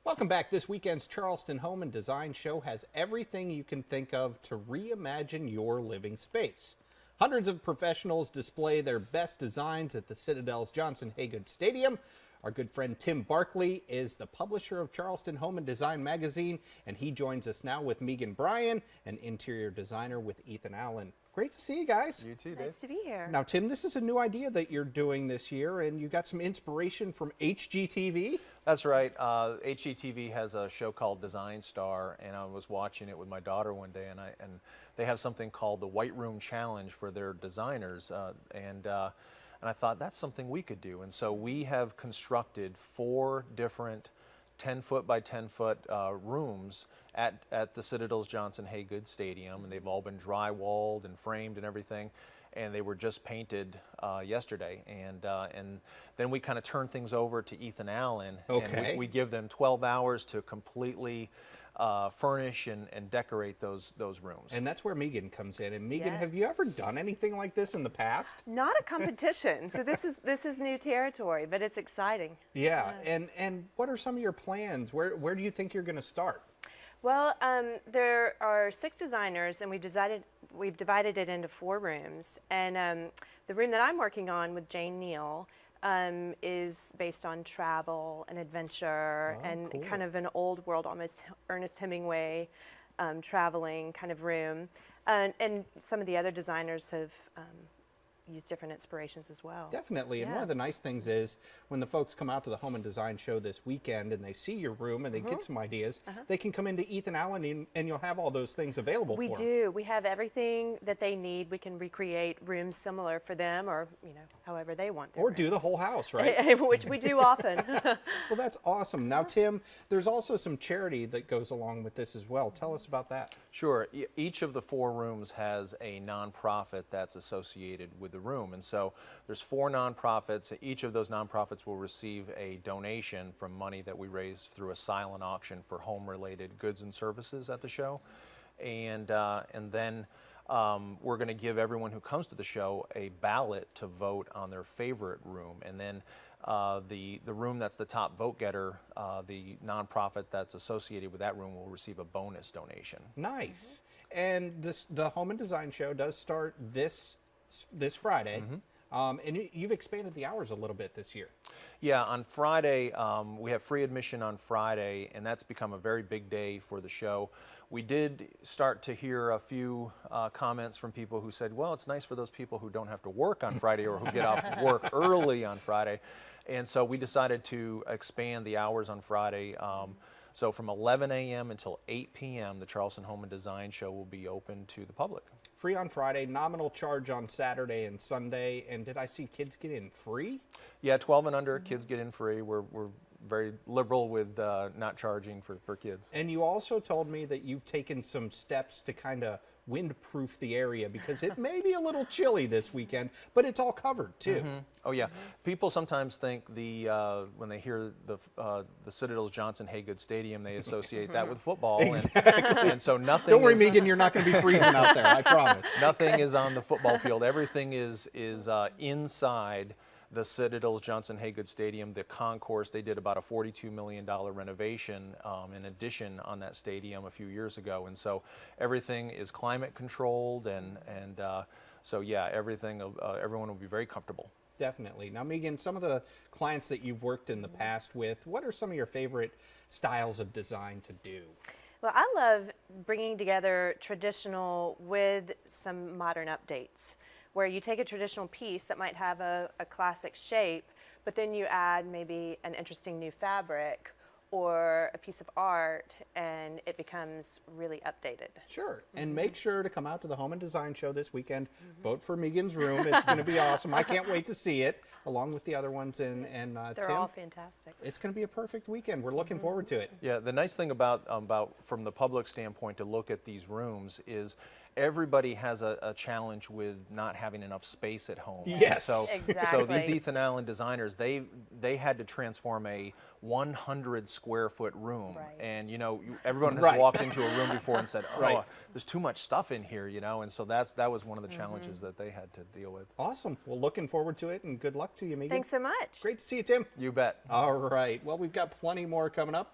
Welcome back. This weekend's Charleston Home and Design Show has everything you can think of to reimagine your living space. Hundreds of professionals display their best designs at the Citadel's Johnson Haygood Stadium. Our good friend Tim Barkley is the publisher of Charleston Home and Design magazine, and he joins us now with Megan Bryan, an interior designer with Ethan Allen. Great to see you guys. You too, Dave. Nice to be here. Now, Tim, this is a new idea that you're doing this year, and you got some inspiration from HGTV. That's right. HGTV has a show called Design Star, and I was watching it with my daughter one day, and they have something called the White Room Challenge for their designers, and I thought that's something we could do. And so we have constructed 4 different 10-foot by 10-foot rooms at the Citadel's Johnson Haygood Stadium, and they've all been drywalled and framed and everything, and they were just painted yesterday. And then we kind of turn things over to Ethan Allen, Okay. and we give them 12 hours to completely furnish and decorate those rooms. And that's where Megan comes in. And Megan, Yes. have you ever done anything like this in the past? Not a competition, so this is new territory, but it's exciting. Yeah. And what are some of your plans? Where do you think you're going to start? Well, there are 6 designers, and we've divided it into 4 rooms. And the room that I'm working on with Jane Neal is based on travel and adventure, and cool. kind of an old world, almost Ernest Hemingway traveling kind of room. And some of the other designers have used different inspirations as well. Definitely. And Yeah. one of the nice things is when the folks come out to the Home and Design Show this weekend and they see your room and they get some ideas, they can come into Ethan Allen and you'll have all those things available We for them. do. We have everything that they need. We can recreate rooms similar for them, or however they want their Or do the rooms. whole house, right? Which we do often. Well, that's awesome. Now, Tim, there's also some charity that goes along with this as well. Tell us about that. Sure. Each of the 4 rooms has a nonprofit that's associated with the room. And so there's 4 nonprofits. Each of those nonprofits will receive a donation from money that we raise through a silent auction for home-related goods and services at the show. And then we're going to give everyone who comes to the show a ballot to vote on their favorite room. And then the room that's the top vote getter, the nonprofit that's associated with that room will receive a bonus donation. Nice. And the Home and Design Show does start this Friday. And you've expanded the hours a little bit this year. Yeah, on Friday, we have free admission on Friday, and that's become a very big day for the show. We did start to hear a few comments from people who said, well, it's nice for those people who don't have to work on Friday or who get off work early on Friday. And so we decided to expand the hours on Friday. So from 11 a.m. until 8 p.m., the Charleston Home and Design Show will be open to the public. Free on Friday, nominal charge on Saturday and Sunday. And did I see kids get in free? Yeah, 12 and under, kids get in free. We're very liberal with not charging for kids. And you also told me that you've taken some steps to kind of windproof the area because it may be a little chilly this weekend, but it's all covered too. Oh yeah, people sometimes think when they hear the Citadel's Johnson Haygood Stadium, they associate that with football. Exactly. And so nothing. Don't worry, is, Megan, you're not going to be freezing out there, I promise. Nothing is on the football field. Everything is inside the Citadel's Johnson Haygood Stadium. The concourse, they did about a $42 million renovation in addition on that stadium a few years ago, and so everything is climate controlled, and so yeah, everyone will be very comfortable. Definitely. Now, Megan, some of the clients that you've worked in the past with, what are some of your favorite styles of design to do? Well, I love bringing together traditional with some modern updates, where you take a traditional piece that might have a classic shape, but then you add maybe an interesting new fabric or a piece of art, and it becomes really updated. Sure. And make sure to come out to the Home and Design Show this weekend. Vote for Megan's room. It's going to be awesome. I can't wait to see it, along with the other ones. And They're Tim, all fantastic. it's going to be a perfect weekend. We're looking forward to it. Yeah, the nice thing about from the public standpoint to look at these rooms is everybody has a challenge with not having enough space at home. Yes. So Exactly. these Ethan Allen designers, they had to transform a 100 square foot room. Right. And everyone has Right. walked into a room before and said, oh, Right. there's too much stuff in here, and so that was one of the challenges that they had to deal with. Awesome. Well, looking forward to it, and good luck to you, Megan. Thanks so much. Great to see you, Tim. You bet. All right. Well, we've got plenty more coming up.